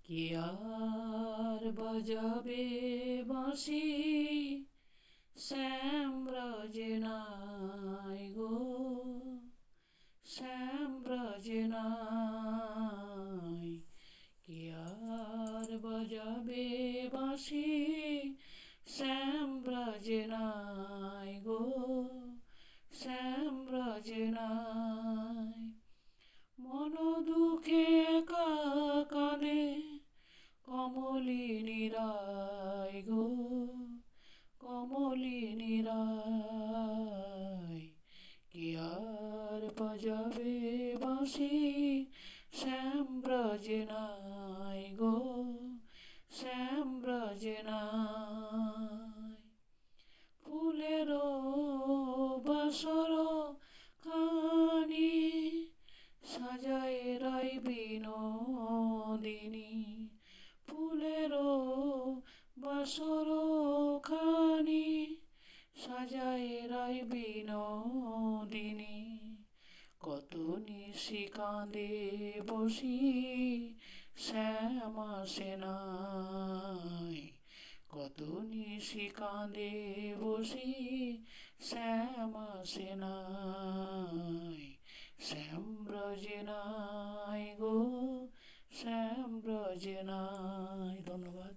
কে আর বাজাবে বাঁশি শ্যামরাজে নাই গো, শ্যামরাজে নাই। কে আর বাজাবে বাঁশি শ্যামরাজে নাই গো, শ্যামরাজে নাই। মন দুঃখে একা কাঁদে কমলিনী রায় গো, কমলিনী রায়। কে আর বাজাবে বাঁশি শ্যামরাজে নাই গো, শ্যামরাজে নাই। ফুলের বাসর খানি সাজায় রায় বিনোদিনী, ফুলের বাসর খানি সাজায় রায় বিনোদিনী। কত নিশি কাঁদে বসি শ্যাম আসে নাই, কত নিশি কাঁদে বসি শ্যাম আসে নাই। শ্যামরাজে নাই গো, শ্যামরাজে নাই। ধন্যবাদ।